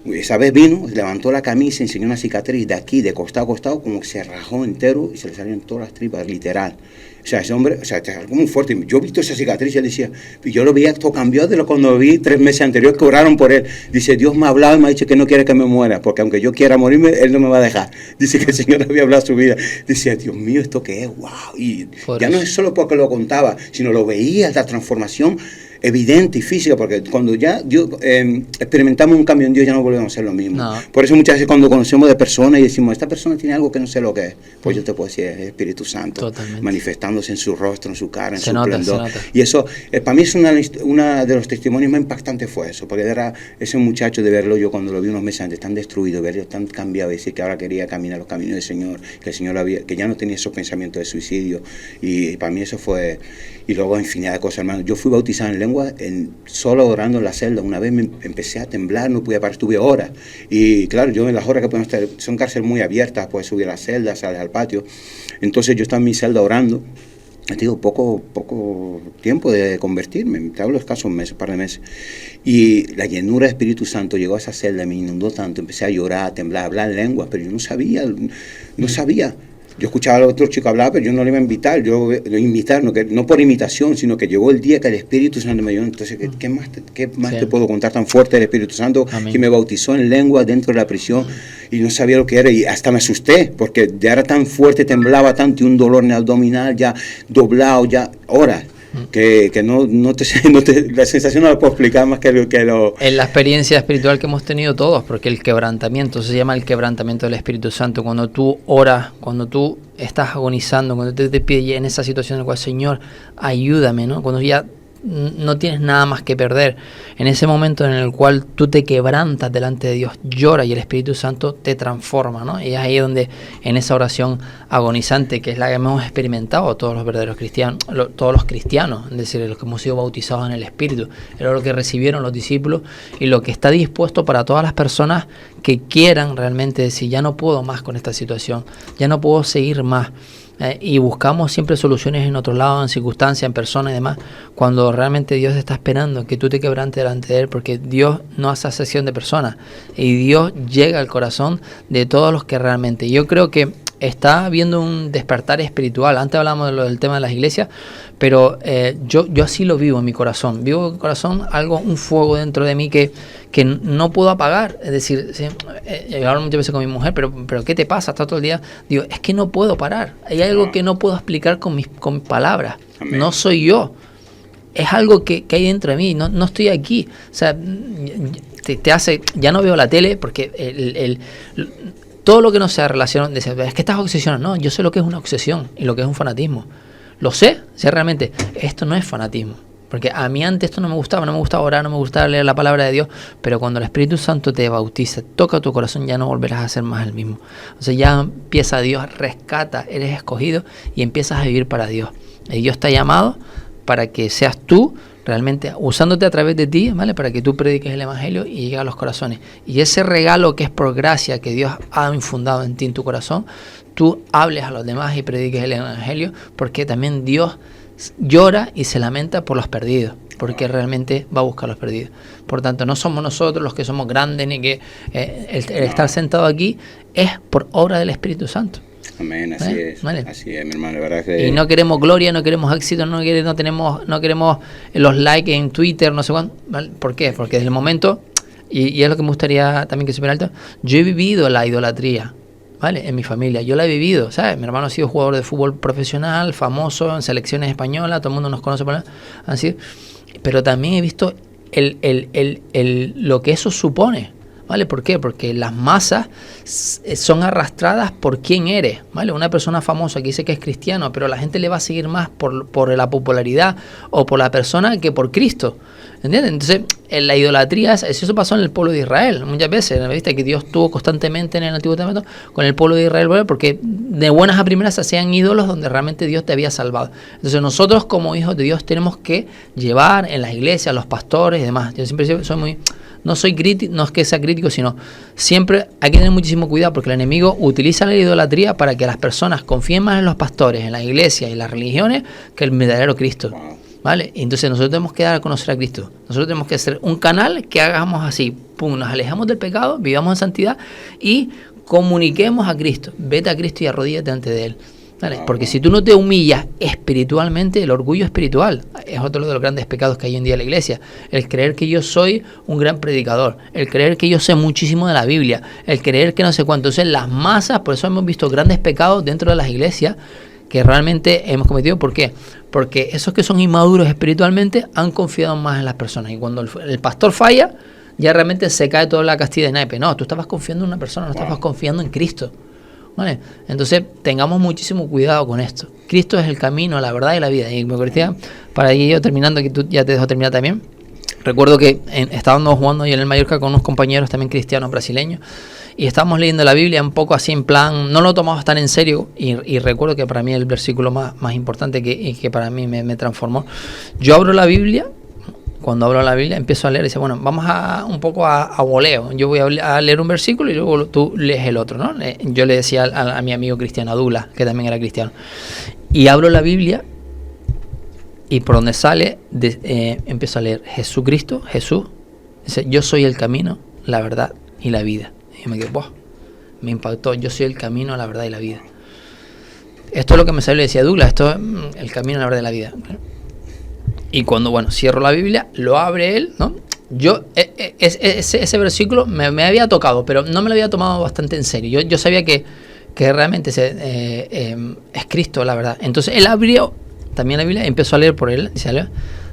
Esa vez vino, levantó la camisa, enseñó una cicatriz de aquí, de costado a costado, como que se rajó entero y se le salieron todas las tripas, literal. O sea, ese hombre, o sea, es algo muy fuerte. Yo he visto esa cicatriz y él decía, y yo lo veía, todo cambió de lo cuando lo vi 3 meses anteriores que oraron por él. Dice, Dios me ha hablado y me ha dicho que no quiere que me muera, porque aunque yo quiera morirme, él no me va a dejar. Dice que el Señor había hablado su vida. Decía, Dios mío, ¿esto qué es? ¡Wow! Y por ya eso. No es solo porque lo contaba, sino lo veía, la transformación evidente y física, porque cuando ya experimentamos un cambio en Dios ya no volvemos a ser lo mismo. No. Por eso muchas veces cuando conocemos de personas y decimos, esta persona tiene algo que no sé lo que es, pues yo te puedo decir, es el Espíritu Santo. Totalmente. Manifestándose en su rostro, en su cara, en su esplendor. Y eso, para mí es una de los testimonios más impactantes fue eso, porque era ese muchacho de verlo yo cuando lo vi unos meses antes, tan destruido, verlo tan cambiado, y decir que ahora quería caminar los caminos del Señor, que el Señor que ya no tenía esos pensamientos de suicidio, y para mí eso fue, y luego infinidad de cosas, hermano. Yo fui bautizado en lengua, solo orando en la celda. Una vez me empecé a temblar, no podía parar, estuve horas. Y claro, yo en las horas que podemos estar, son cárceles muy abiertas, puedes subir a la celda, sales al patio. Entonces yo estaba en mi celda orando. Te digo, poco tiempo de convertirme, te hablo escasos meses, un par de meses. Y la llenura del Espíritu Santo llegó a esa celda, me inundó tanto, empecé a llorar, a temblar, a hablar lenguas, pero yo no sabía. Yo escuchaba a los otros chicos hablar, pero yo no le iba a invitar, no por imitación, sino que llegó el día que el Espíritu Santo me dio. Entonces, ¿qué más te puedo contar tan fuerte del Espíritu Santo? Amén. Que me bautizó en lengua dentro de la prisión y no sabía lo que era y hasta me asusté, porque ya era tan fuerte, temblaba tanto y un dolor en el abdominal ya doblado, ya horas. Que la sensación no la puedo explicar más que lo... En la experiencia espiritual que hemos tenido todos, porque el quebrantamiento, se llama el quebrantamiento del Espíritu Santo, cuando tú oras, cuando tú estás agonizando, cuando te pides en esa situación en la cual, Señor, ayúdame, ¿no? Cuando ya no tienes nada más que perder, en ese momento en el cual tú te quebrantas delante de Dios, lloras y el Espíritu Santo te transforma, ¿no? Y es ahí donde en esa oración agonizante, que es la que hemos experimentado todos los verdaderos cristianos, todos los cristianos, es decir, los que hemos sido bautizados en el Espíritu, era lo que recibieron los discípulos y lo que está dispuesto para todas las personas que quieran realmente decir, ya no puedo más con esta situación, ya no puedo seguir más. Y buscamos siempre soluciones en otro lado, en circunstancias, en personas y demás, cuando realmente Dios está esperando que tú te quebrantes delante de Él, porque Dios no hace acepción de personas y Dios llega al corazón de todos los que realmente. Yo creo que está habiendo un despertar espiritual. Antes hablamos del tema de las iglesias, pero yo así lo vivo en mi corazón. Vivo en mi corazón un fuego dentro de mí que no puedo apagar. Es decir, hablo muchas veces con mi mujer, pero ¿qué te pasa? Está todo el día. Digo, es que no puedo parar. Hay algo que no puedo explicar con mis palabras. Amén. No soy yo. Es algo que hay dentro de mí. No estoy aquí. O sea, te hace... Ya no veo la tele porque todo lo que no sea relación, es que estás obsesionado. No, yo sé lo que es una obsesión y lo que es un fanatismo. Lo sé realmente esto no es fanatismo. Porque a mí antes esto no me gustaba orar, no me gustaba leer la palabra de Dios, pero cuando el Espíritu Santo te bautiza, toca tu corazón, ya no volverás a ser más el mismo. O sea, ya empieza Dios, rescata, eres escogido y empiezas a vivir para Dios. Y Dios te ha llamado para que seas tú realmente usándote a través de ti, ¿vale? Para que tú prediques el Evangelio y llegue a los corazones. Y ese regalo que es por gracia que Dios ha infundado en ti, en tu corazón, tú hables a los demás y prediques el Evangelio, porque también Dios llora y se lamenta por los perdidos, porque realmente va a buscar a los perdidos. Por tanto, no somos nosotros los que somos grandes, ni que el estar sentado aquí es por obra del Espíritu Santo. Amén, así es, ¿vale? Así es, mi hermano, la verdad que... Y no queremos gloria, no queremos éxito, no queremos los likes en Twitter, no sé cuánto, ¿vale? ¿Por qué? Porque desde el momento, y es lo que me gustaría también que supiera alto, yo he vivido la idolatría, ¿vale? En mi familia, yo la he vivido, ¿sabes? Mi hermano ha sido jugador de fútbol profesional, famoso, en selecciones españolas, todo el mundo nos conoce por ahí, han sido... pero también he visto lo que eso supone, ¿vale? ¿Por qué? Porque las masas son arrastradas por quién eres, ¿vale? Una persona famosa que dice que es cristiano, pero la gente le va a seguir más por la popularidad o por la persona que por Cristo, ¿entiendes? Entonces, en la idolatría, eso pasó en el pueblo de Israel muchas veces, ¿viste? Que Dios tuvo constantemente en el Antiguo Testamento con el pueblo de Israel, ¿vale? Porque de buenas a primeras se hacían ídolos donde realmente Dios te había salvado. Entonces nosotros como hijos de Dios tenemos que llevar en las iglesias, los pastores y demás. Yo siempre soy muy... No soy crítico, no es que sea crítico, sino siempre hay que tener muchísimo cuidado porque el enemigo utiliza la idolatría para que las personas confíen más en los pastores, en las iglesias y las religiones que el verdadero Cristo. ¿Vale? Entonces nosotros tenemos que dar a conocer a Cristo. Nosotros tenemos que hacer un canal que hagamos así, pum, nos alejamos del pecado, vivamos en santidad y comuniquemos a Cristo. Vete a Cristo y arrodíllate ante de Él. ¿Vale? Porque si tú no te humillas espiritualmente, el orgullo espiritual es otro de los grandes pecados que hay hoy en día en la iglesia. El creer que yo soy un gran predicador, el creer que yo sé muchísimo de la Biblia, el creer que no sé cuánto. Entonces las masas, por eso hemos visto grandes pecados dentro de las iglesias que realmente hemos cometido. ¿Por qué? Porque esos que son inmaduros espiritualmente han confiado más en las personas. Y cuando el pastor falla, ya realmente se cae toda la castilla de naipe. No, tú estabas confiando en una persona, no estabas confiando en Cristo. ¿Vale? Entonces tengamos muchísimo cuidado con esto. Cristo es el camino, la verdad y la vida. Y me parecía, para ir yo terminando, que tú ya te dejo terminar también. Recuerdo que estábamos jugando yo en el Mallorca con unos compañeros también cristianos brasileños y estábamos leyendo la Biblia un poco así en plan, no lo tomamos tan en serio y recuerdo que para mí el versículo más importante que para mí me transformó. Yo abro la Biblia. Cuando hablo de la Biblia, empiezo a leer y dice, bueno, vamos un poco a voleo. Yo voy a leer un versículo y luego tú lees el otro, ¿no? Yo le decía a mi amigo cristiano, a Dula, que también era cristiano. Y abro la Biblia y por donde sale, empiezo a leer Jesucristo, Jesús. Dice, yo soy el camino, la verdad y la vida. Y me quedé, ¡wow! Me impactó, yo soy el camino, la verdad y la vida. Esto es lo que me salió y decía Douglas, esto es el camino, la verdad y la vida. Y cuando, bueno, cierro la Biblia, lo abre él, ¿no? Yo, ese versículo me había tocado, pero no me lo había tomado bastante en serio. Yo sabía que realmente es Cristo, la verdad. Entonces él abrió también la Biblia y empezó a leer por él.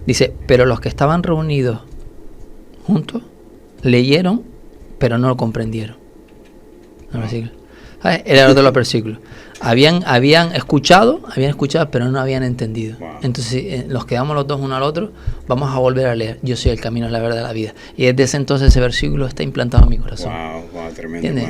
Dice, pero los que estaban reunidos juntos leyeron, pero no lo comprendieron. Era otro de los versículos. Habían escuchado, pero no habían entendido. Wow. Entonces nos quedamos los dos uno al otro, vamos a volver a leer. Yo soy el camino, la verdad, la vida. Y desde ese entonces ese versículo está implantado en mi corazón. Wow, tremendo.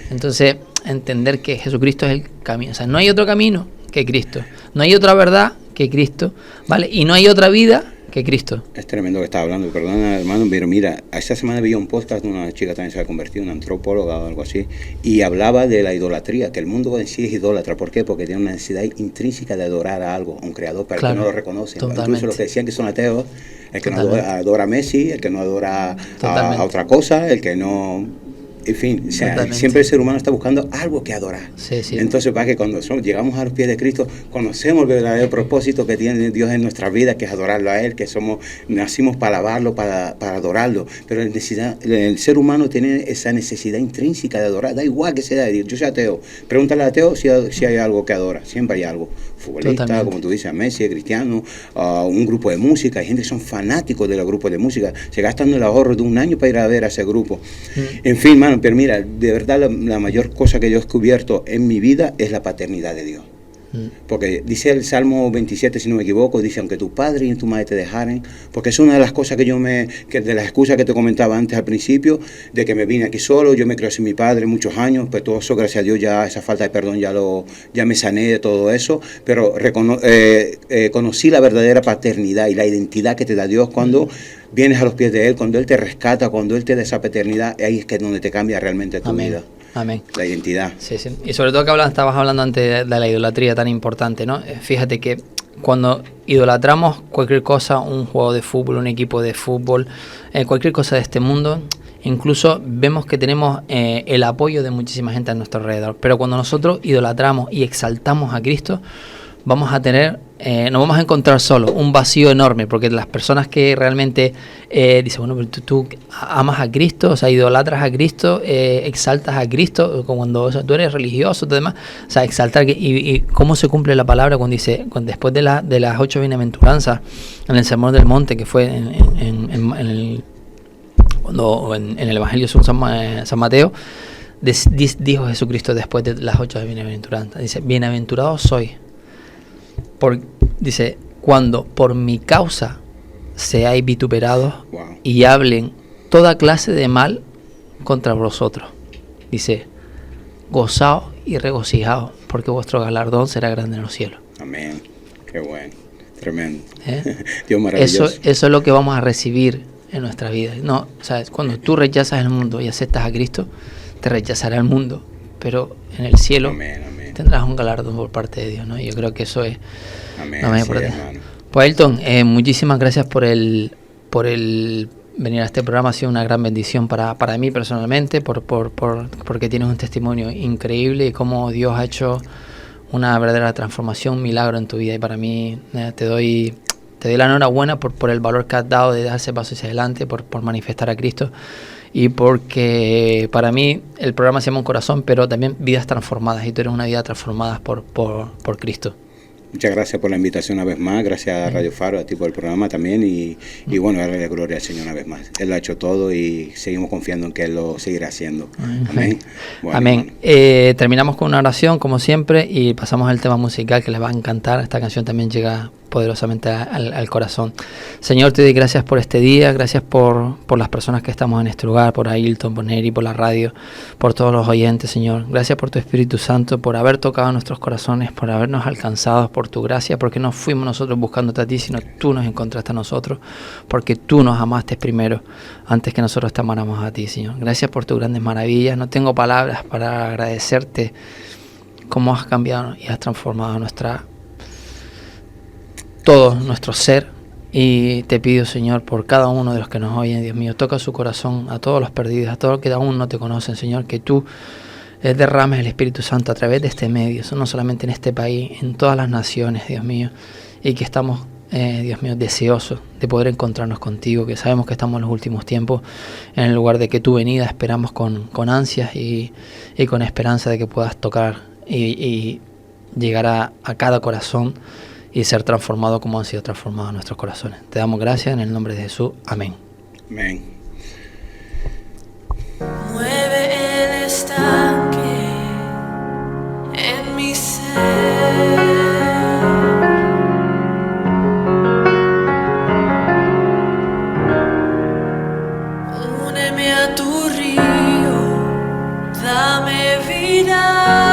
Entonces, entender que Jesucristo es el camino. O sea, no hay otro camino que Cristo. No hay otra verdad que Cristo, ¿vale? Y no hay otra vida que Cristo. Es tremendo que estaba hablando, perdona hermano, pero mira, esta semana vi un podcast de una chica también se ha convertido en una antropóloga o algo así, y hablaba de la idolatría, que el mundo en sí es idólatra. ¿Por qué? Porque tiene una necesidad intrínseca de adorar a algo, a un creador, para que no lo reconocen. Incluso los que decían que son ateos, el que no adora a Messi, el que no adora a otra cosa, el que no... En fin, o sea, siempre el ser humano está buscando algo que adorar. Sí. Entonces, para que cuando llegamos a los pies de Cristo, conocemos el verdadero propósito que tiene Dios en nuestra vida, que es adorarlo a Él, que nacimos para alabarlo, para adorarlo. Pero el ser humano tiene esa necesidad intrínseca de adorar. Da igual que sea de Dios. Yo soy ateo. Pregúntale al ateo si hay algo que adora. Siempre hay algo. Futbolista, como tú dices, a Messi, cristiano, un grupo de música. Hay gente que son fanáticos de los grupos de música. Se gastan el ahorro de un año para ir a ver a ese grupo. En fin, mano, pero mira, de verdad la mayor cosa que yo he descubierto en mi vida es la paternidad de Dios. Porque dice el Salmo 27, si no me equivoco, dice, aunque tu padre y tu madre te dejaren, porque es una de las cosas que de las excusas que te comentaba antes al principio, de que me vine aquí solo, yo me crié sin mi padre muchos años, pues todo eso, gracias a Dios, ya esa falta de perdón ya me sané de todo eso, pero conocí la verdadera paternidad y la identidad que te da Dios cuando vienes a los pies de Él, cuando Él te rescata, cuando Él te da esa paternidad, ahí es que es donde te cambia realmente tu vida. Amén. La identidad. Sí. Y sobre todo que estabas hablando antes de la idolatría tan importante, ¿no? Fíjate que cuando idolatramos cualquier cosa, un juego de fútbol, un equipo de fútbol, cualquier cosa de este mundo, incluso vemos que tenemos el apoyo de muchísima gente a nuestro alrededor. Pero cuando nosotros idolatramos y exaltamos a Cristo, vamos a tener, nos vamos a encontrar solo un vacío enorme, porque las personas que realmente dicen, bueno, pero tú amas a Cristo, o sea, idolatras a Cristo, exaltas a Cristo, cuando o sea, tú eres religioso, todo demás, o sea, exaltar, y cómo se cumple la palabra cuando dice, después de las 8 bienaventuranzas, en el Sermón del Monte, que fue en el Evangelio según San Mateo, dijo Jesucristo después de las 8 bienaventuranzas, dice, bienaventurado soy, dice, cuando por mi causa seáis vituperados y hablen toda clase de mal contra vosotros. Dice, gozaos y regocijaos, porque vuestro galardón será grande en los cielos. Amén. Qué bueno. Tremendo. Dios maravilloso. Eso es lo que vamos a recibir en nuestra vida. No, o sea, cuando tú rechazas el mundo y aceptas a Cristo, te rechazará el mundo, pero en el cielo tendrás un galardón por parte de Dios, ¿no? Yo creo que eso es lo más importante. Pues Ailton, muchísimas gracias por el venir a este programa. Ha sido una gran bendición para mí personalmente, porque tienes un testimonio increíble y cómo Dios ha hecho una verdadera transformación, un milagro en tu vida. Y para mí te doy la enhorabuena por el valor que has dado de darse paso hacia adelante, por manifestar a Cristo. Y porque para mí el programa se llama Un Corazón, pero también vidas transformadas, y tú eres una vida transformada por Cristo. Muchas gracias por la invitación una vez más, gracias a Radio Faro, a ti por el programa también, y bueno, darle la gloria al Señor una vez más. Él lo ha hecho todo y seguimos confiando en que Él lo seguirá haciendo. Amén. Bueno, amén. Terminamos con una oración como siempre y pasamos al tema musical que les va a encantar. Esta canción también llega poderosamente al corazón. Señor, te doy gracias por este día, gracias por las personas que estamos en este lugar, por Ailton, por Neri, por la radio, por todos los oyentes, Señor. Gracias por tu Espíritu Santo, por haber tocado nuestros corazones, por habernos alcanzado, por tu gracia, porque no fuimos nosotros buscándote a ti, sino tú nos encontraste a nosotros, porque tú nos amaste primero, antes que nosotros te amáramos a ti, Señor. Gracias por tus grandes maravillas. No tengo palabras para agradecerte cómo has cambiado y has transformado todo nuestro ser, y te pido, Señor, por cada uno de los que nos oyen, Dios mío, toca su corazón, a todos los perdidos, a todos los que aún no te conocen, Señor, que tú derrames el Espíritu Santo a través de este medio, no solamente en este país, en todas las naciones, Dios mío, y que estamos, Dios mío, deseosos de poder encontrarnos contigo, que sabemos que estamos en los últimos tiempos, en el lugar de que tu venida esperamos con ansias y con esperanza de que puedas tocar y llegar a cada corazón y ser transformado como han sido transformados nuestros corazones. Te damos gracias en el nombre de Jesús. Amén. Amén. Mueve el estanque en mi ser. Úneme a tu río, dame vida.